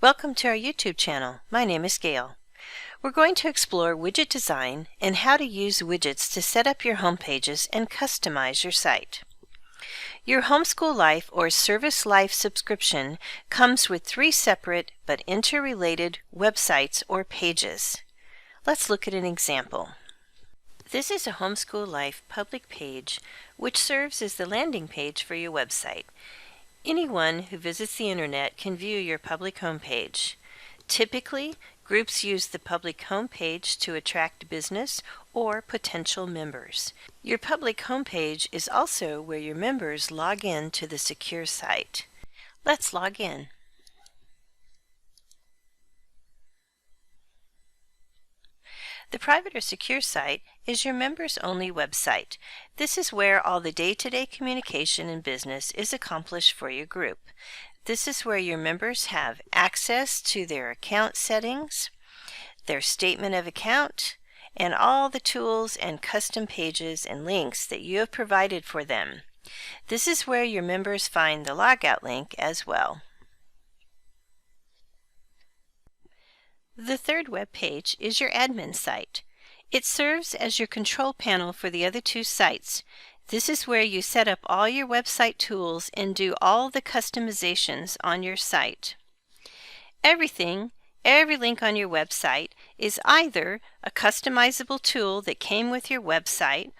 Welcome to our YouTube channel. My name is Gail. We're going to explore widget design and how to use widgets to set up your home pages and customize your site. Your Homeschool-Life or Service Life subscription comes with 3 separate but interrelated websites or pages. Let's look at an example. This is a Homeschool-Life public page which serves as the landing page for your website. Anyone who visits the internet can view your public homepage. Typically, groups use the public homepage to attract business or potential members. Your public homepage is also where your members log in to the secure site. Let's log in. The private or secure site is your members-only website. This is where all the day-to-day communication and business is accomplished for your group. This is where your members have access to their account settings, their statement of account, and all the tools and custom pages and links that you have provided for them. This is where your members find the logout link as well. The third web page is your admin site. It serves as your control panel for the other 2 sites. This is where you set up all your website tools and do all the customizations on your site. Every link on your website is either a customizable tool that came with your website,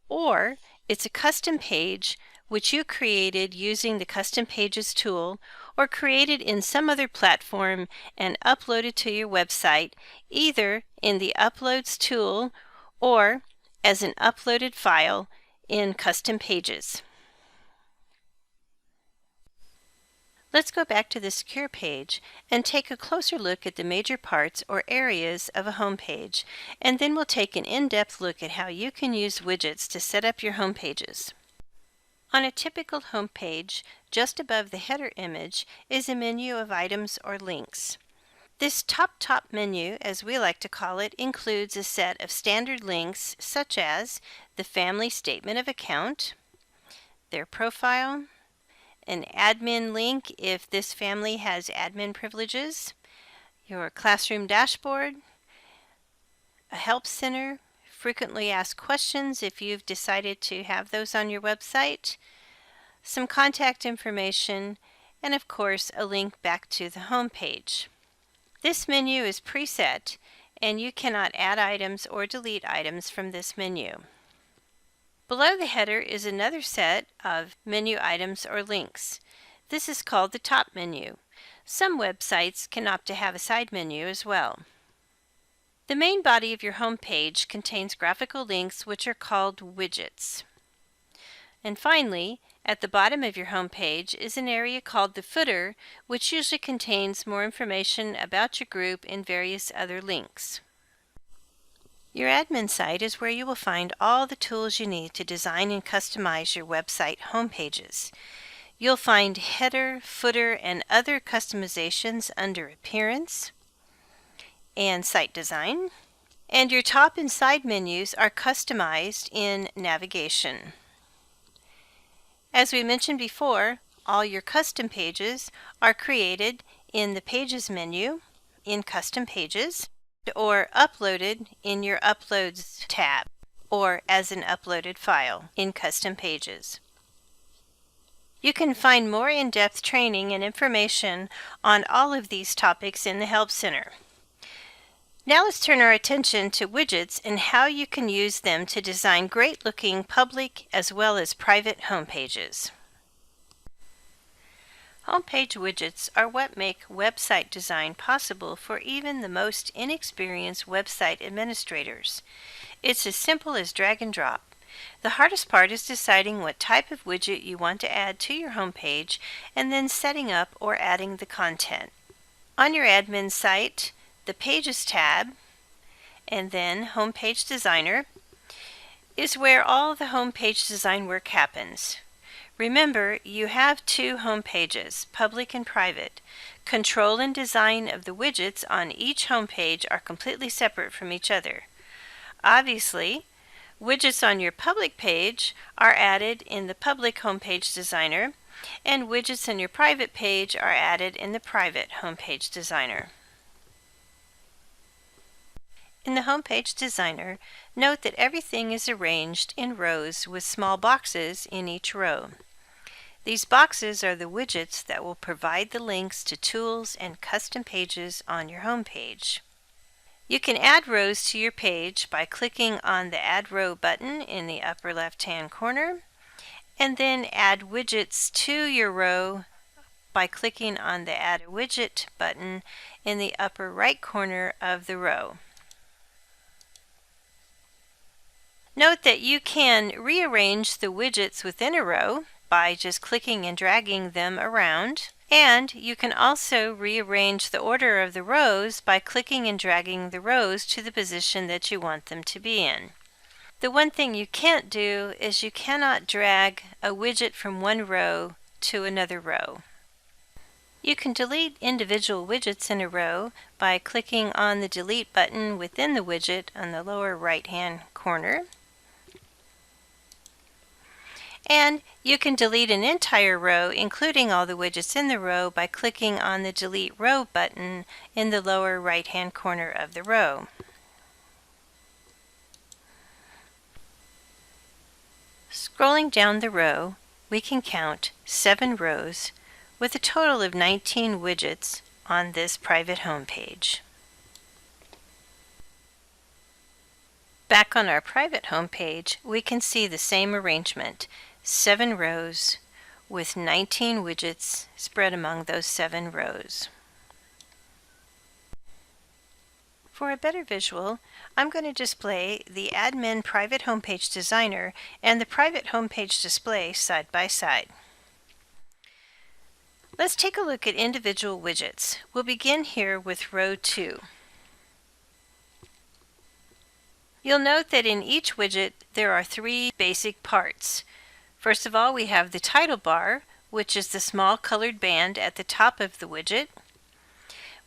or it's a custom page which you created using the Custom Pages tool, or created in some other platform and uploaded to your website, either in the Uploads tool or as an uploaded file in Custom Pages. Let's go back to the secure page and take a closer look at the major parts or areas of a home page, and then we'll take an in-depth look at how you can use widgets to set up your home pages. On a typical home page, just above the header image is a menu of items or links. This top menu, as we like to call it, includes a set of standard links such as the family statement of account, their profile, an admin link if this family has admin privileges, your classroom dashboard, a help center, frequently asked questions if you've decided to have those on your website, some contact information, and of course a link back to the home page. This menu is preset and you cannot add items or delete items from this menu. Below the header is another set of menu items or links. This is called the top menu. Some websites can opt to have a side menu as well. The main body of your home page contains graphical links which are called widgets. And finally, at the bottom of your home page is an area called the footer, which usually contains more information about your group and various other links. Your admin site is where you will find all the tools you need to design and customize your website home pages. You'll find header, footer, and other customizations under Appearance and Site Design, and your top and side menus are customized in Navigation. As we mentioned before, all your custom pages are created in the Pages menu in Custom Pages, or uploaded in your Uploads tab, or as an uploaded file in Custom Pages. You can find more in-depth training and information on all of these topics in the Help Center. Now let's turn our attention to widgets and how you can use them to design great-looking public as well as private home pages. Homepage widgets are what make website design possible for even the most inexperienced website administrators. It's as simple as drag and drop. The hardest part is deciding what type of widget you want to add to your homepage and then setting up or adding the content. On your admin site, the Pages tab, and then Homepage Designer, is where all the homepage design work happens. Remember, you have 2 home pages, public and private. Control and design of the widgets on each home page are completely separate from each other. Obviously, widgets on your public page are added in the Public Homepage Designer, and widgets in your private page are added in the private homepage designer. In the homepage designer, note that everything is arranged in rows with small boxes in each row. These boxes are the widgets that will provide the links to tools and custom pages on your homepage. You can add rows to your page by clicking on the Add Row button in the upper left-hand corner, and then add widgets to your row by clicking on the Add a Widget button in the upper right corner of the row. Note that you can rearrange the widgets within a row by just clicking and dragging them around, and you can also rearrange the order of the rows by clicking and dragging the rows to the position that you want them to be in. The one thing you can't do is you cannot drag a widget from one row to another row. You can delete individual widgets in a row by clicking on the Delete button within the widget on the lower right-hand corner. And you can delete an entire row, including all the widgets in the row, by clicking on the Delete Row button in the lower right-hand corner of the row. Scrolling down the row, we can count 7 rows with a total of 19 widgets on this private home page. Back on our private home page, we can see the same arrangement, 7 rows with 19 widgets spread among those 7 rows. For a better visual, I'm going to display the Admin Private Homepage Designer and the Private Homepage Display side by side. Let's take a look at individual widgets. We'll begin here with row 2. You'll note that in each widget there are 3 basic parts. First of all, we have the title bar, which is the small colored band at the top of the widget.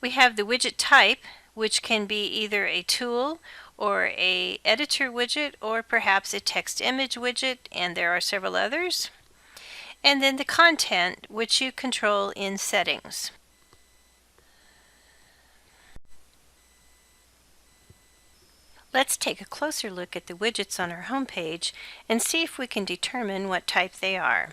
We have the widget type, which can be either a tool or a editor widget or perhaps a text image widget, and there are several others. And then the content, which you control in settings. Let's take a closer look at the widgets on our home page and see if we can determine what type they are.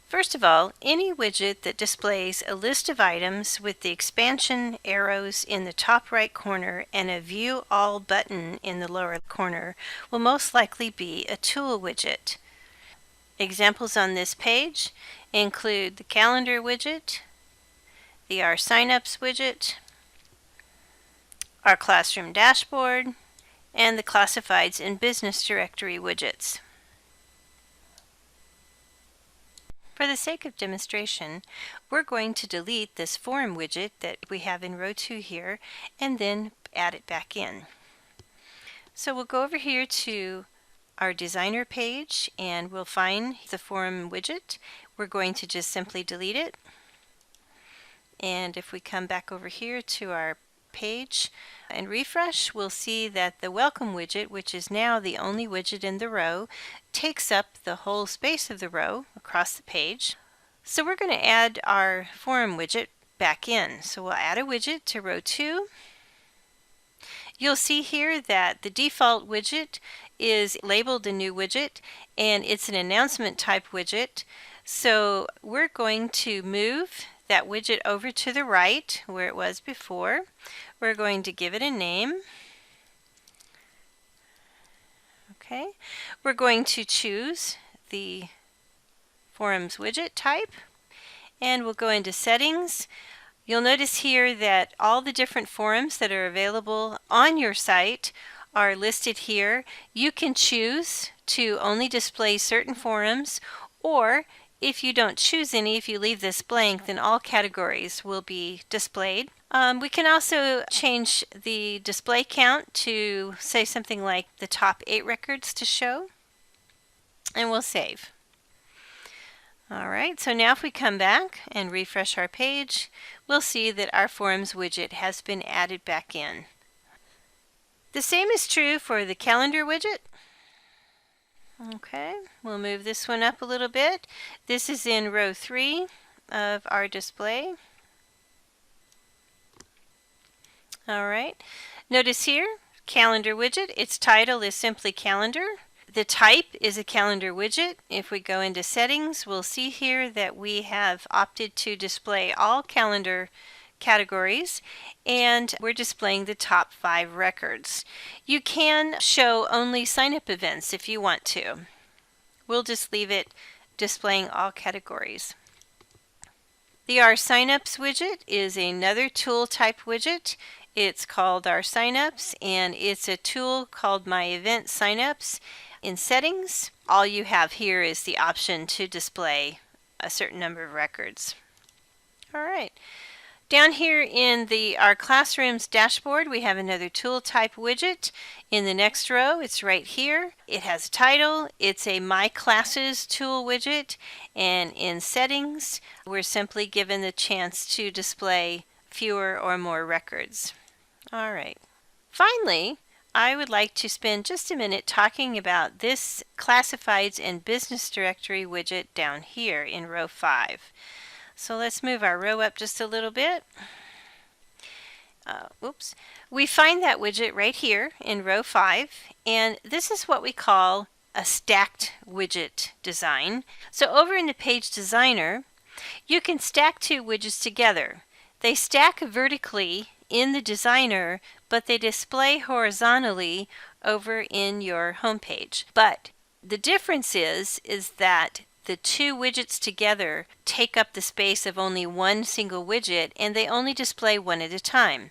First of all, any widget that displays a list of items with the expansion arrows in the top right corner and a View All button in the lower corner will most likely be a tool widget. Examples on this page include the Calendar widget, the Our Signups widget, our Classroom Dashboard, and the Classifieds and Business Directory widgets. For the sake of demonstration, we're going to delete this Forum widget that we have in row 2 here and then add it back in. So we'll go over here to our designer page and we'll find the Forum widget. We're going to just simply delete it. And if we come back over here to our page and refresh, we'll see that the Welcome widget, which is now the only widget in the row, takes up the whole space of the row across the page. So we're going to add our Forum widget back in. So we'll add a widget to row 2. You'll see here that the default widget is labeled a new widget and it's an announcement type widget. So we're going to move that widget over to the right where it was before. We're going to give it a name. Okay. We're going to choose the Forums widget type and we'll go into settings. You'll notice here that all the different forums that are available on your site are listed here. You can choose to only display certain forums, or if you don't choose any, if you leave this blank, then all categories will be displayed. We can also change the display count to say something like the top 8 records to show, and we'll save. Alright, so now if we come back and refresh our page, we'll see that our Forums widget has been added back in. The same is true for the Calendar widget. Okay, we'll move this one up a little bit. This is in row 3 of our display. All right, notice here, calendar widget, its title is simply calendar. The type is a calendar widget. If we go into settings, we'll see here that we have opted to display all calendar categories, and we're displaying the top 5 records. You can show only sign-up events if you want to. We'll just leave it displaying all categories. The Our Signups widget is another tool type widget. It's called Our Signups, and it's a tool called My Event Signups. In settings, all you have here is the option to display a certain number of records. All right. Down here in Our Classrooms dashboard, we have another tool type widget. In the next row, it's right here. It has a title. It's a My Classes tool widget. And in settings, we're simply given the chance to display fewer or more records. All right. Finally, I would like to spend just a minute talking about this Classifieds and Business Directory widget down here in row 5. So let's move our row up just a little bit. Oops. We find that widget right here in row 5, and this is what we call a stacked widget design. So over in the Page Designer, you can stack 2 widgets together. They stack vertically in the designer, but they display horizontally over in your home page. But the difference is that the 2 widgets together take up the space of only one single widget, and they only display one at a time.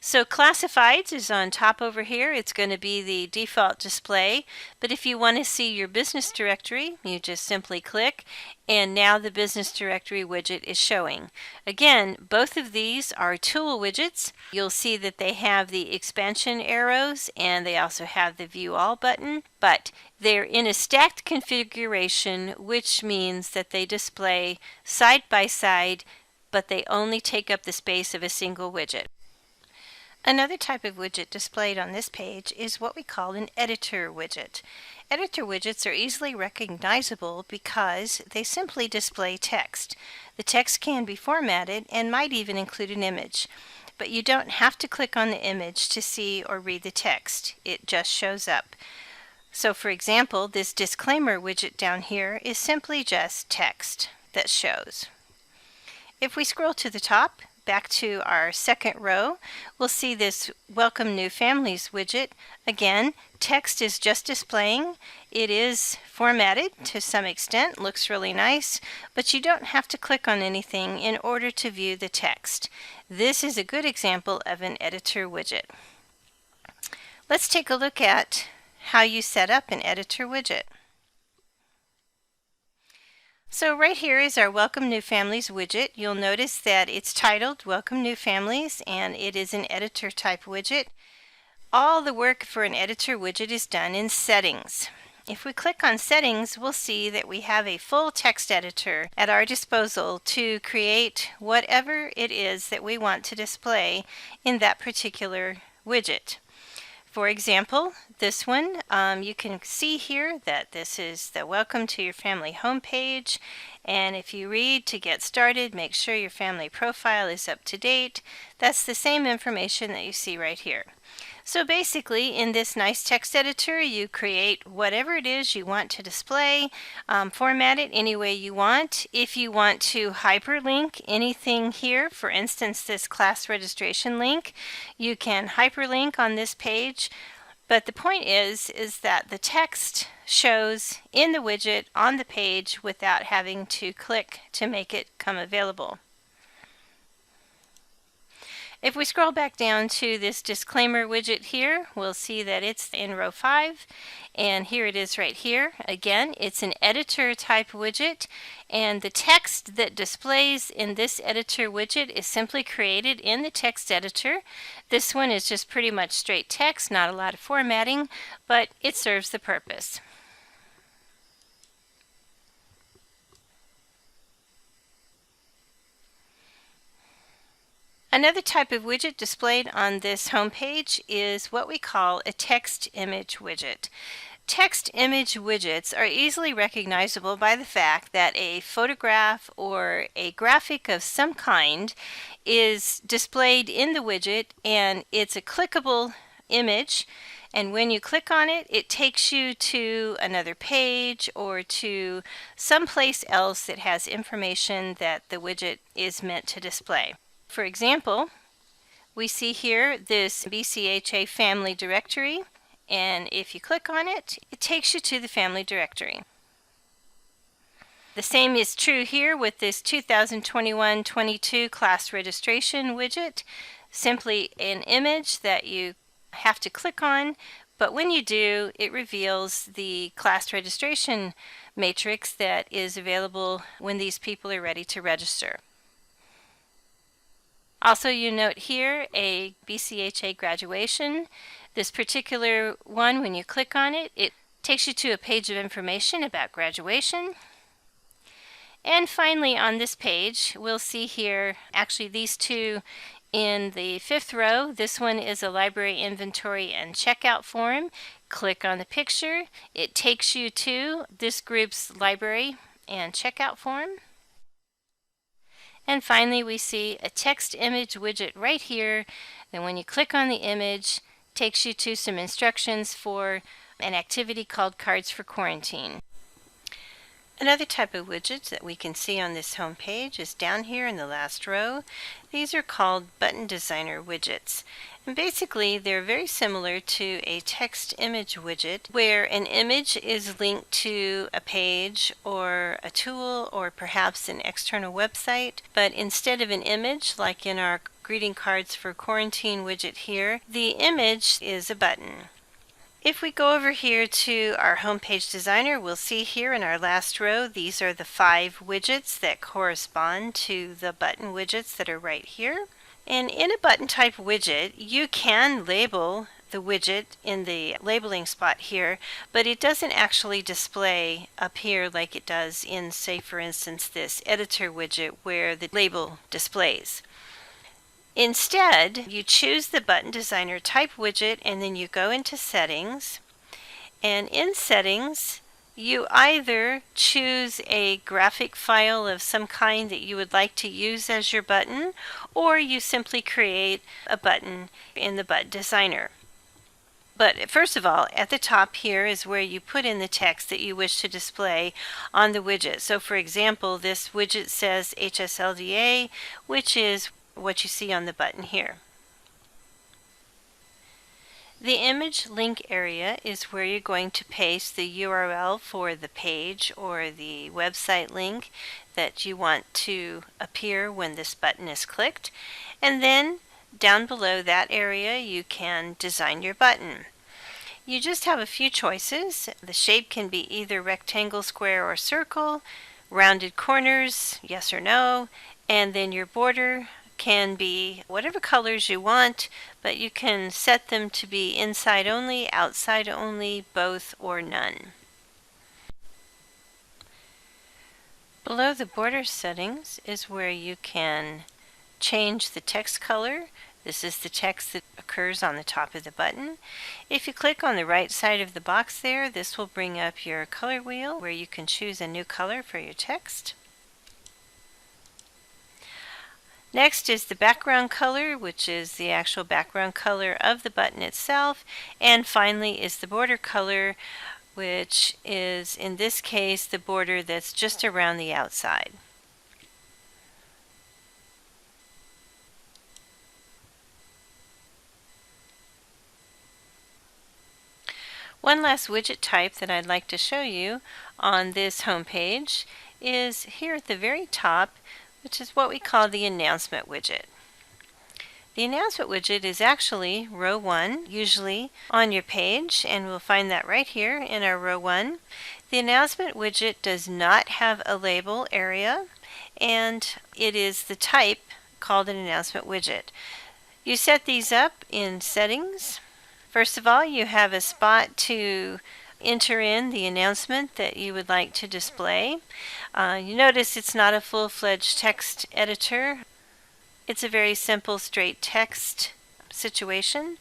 So Classifieds is on top over here. It's going to be the default display, but if you want to see your business directory, you just simply click, and now the business directory widget is showing. Again, both of these are tool widgets. You'll see that they have the expansion arrows, and they also have the View All button, but they're in a stacked configuration, which means that they display side by side, but they only take up the space of a single widget. Another type of widget displayed on this page is what we call an editor widget. Editor widgets are easily recognizable because they simply display text. The text can be formatted and might even include an image, but you don't have to click on the image to see or read the text. It just shows up. So for example, this disclaimer widget down here is simply just text that shows. If we scroll to the top, back to our second row, we'll see this Welcome New Families widget. Again, text is just displaying. It is formatted to some extent, looks really nice, but you don't have to click on anything in order to view the text. This is a good example of an editor widget. Let's take a look at how you set up an editor widget. So right here is our Welcome New Families widget. You'll notice that it's titled Welcome New Families, and it is an editor type widget. All the work for an editor widget is done in Settings. If we click on Settings, we'll see that we have a full text editor at our disposal to create whatever it is that we want to display in that particular widget. For example, this one, you can see here that this is the Welcome to Your Family homepage, and if you read to get started, make sure your family profile is up to date. That's the same information that you see right here. So basically, in this nice text editor, you create whatever it is you want to display, format it any way you want. If you want to hyperlink anything here, for instance, this class registration link, you can hyperlink on this page. But the point is that the text shows in the widget on the page without having to click to make it come available. If we scroll back down to this disclaimer widget here, we'll see that it's in row 5, and here it is right here. Again, it's an editor type widget, and the text that displays in this editor widget is simply created in the text editor. This one is just pretty much straight text, not a lot of formatting, but it serves the purpose. Another type of widget displayed on this home page is what we call a text image widget. Text image widgets are easily recognizable by the fact that a photograph or a graphic of some kind is displayed in the widget, and it's a clickable image, and when you click on it, it takes you to another page or to someplace else that has information that the widget is meant to display. For example, we see here this BCHA family directory, and if you click on it, it takes you to the family directory. The same is true here with this 2021-22 class registration widget. Simply an image that you have to click on, but when you do, it reveals the class registration matrix that is available when these people are ready to register. Also, you note here a BCHA graduation. This particular one, when you click on it, it takes you to a page of information about graduation. And finally, on this page, we'll see here actually these two in the 5th row. This one is a library inventory and checkout form. Click on the picture. It takes you to this group's library and checkout form. And finally, we see a text image widget right here. And when you click on the image, it takes you to some instructions for an activity called Cards for Quarantine. Another type of widgets that we can see on this home page is down here in the last row. These are called button designer widgets. And basically, they're very similar to a text image widget where an image is linked to a page or a tool or perhaps an external website. But instead of an image, like in our greeting cards for quarantine widget here, the image is a button. If we go over here to our homepage designer, we'll see here in our last row, these are the 5 widgets that correspond to the button widgets that are right here. And in a button type widget, you can label the widget in the labeling spot here, but it doesn't actually display up here like it does in, say, for instance, this editor widget where the label displays. Instead, you choose the button designer type widget and then you go into settings, and in settings you either choose a graphic file of some kind that you would like to use as your button, or you simply create a button in the button designer. But first of all, at the top here is where you put in the text that you wish to display on the widget. So for example, this widget says HSLDA, which is what you see on the button here. The image link area is where you're going to paste the URL for the page or the website link that you want to appear when this button is clicked. And then down below that area you can design your button. You just have a few choices. The shape can be either rectangle, square, or circle, rounded corners, yes or no, and then your border can be whatever colors you want, but you can set them to be inside only, outside only, both, or none. Below the border settings is where you can change the text color. This is the text that occurs on the top of the button. If you click on the right side of the box there, this will bring up your color wheel where you can choose a new color for your text. Next is the background color, which is the actual background color of the button itself. And finally is the border color, which is in this case the border that's just around the outside. One last widget type that I'd like to show you on this home page is here at the very top, which is what we call the announcement widget. The announcement widget is actually row 1, usually on your page, and we'll find that right here in our row 1. The announcement widget does not have a label area, and it is the type called an announcement widget. You set these up in settings. First of all, you have a spot to enter in the announcement that you would like to display. You notice it's not a full-fledged text editor. It's a very simple straight text situation.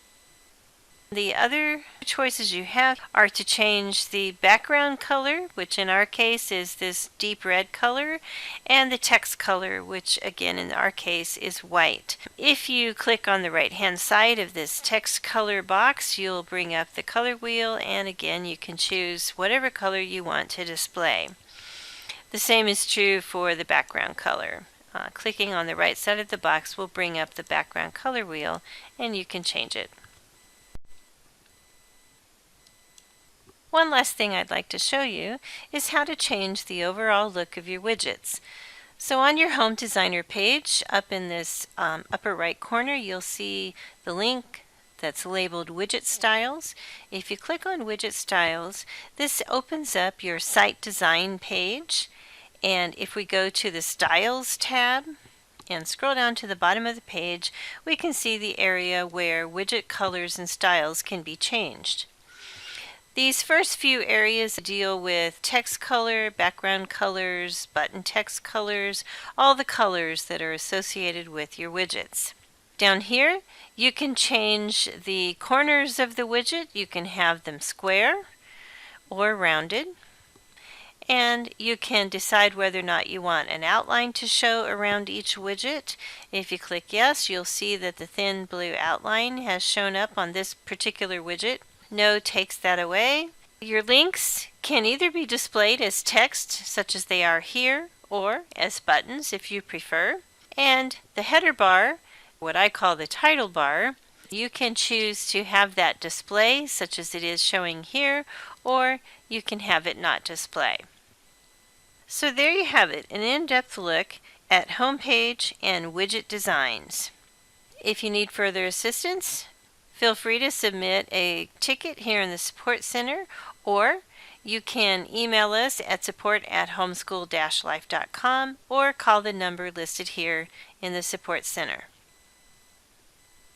The other choices you have are to change the background color, which in our case is this deep red color, and the text color, which again in our case is white. If you click on the right hand side of this text color box, you'll bring up the color wheel, and again you can choose whatever color you want to display. The same is true for the background color. Clicking on the right side of the box will bring up the background color wheel, and you can change it. One last thing I'd like to show you is how to change the overall look of your widgets. So on your Home Designer page, up in this upper right corner, you'll see the link that's labeled Widget Styles. If you click on Widget Styles, this opens up your site design page. And if we go to the Styles tab and scroll down to the bottom of the page, we can see the area where widget colors and styles can be changed. These first few areas deal with text color, background colors, button text colors, all the colors that are associated with your widgets. Down here, you can change the corners of the widget. You can have them square or rounded. And you can decide whether or not you want an outline to show around each widget. If you click yes, you'll see that the thin blue outline has shown up on this particular widget. No takes that away. Your links can either be displayed as text, such as they are here, or as buttons if you prefer. And the header bar, what I call the title bar, you can choose to have that display, such as it is showing here, or you can have it not display. So there you have it, an in-depth look at homepage and widget designs. If you need further assistance, feel free to submit a ticket here in the Support Center, or you can email us at support@homeschool-life.com or call the number listed here in the Support Center.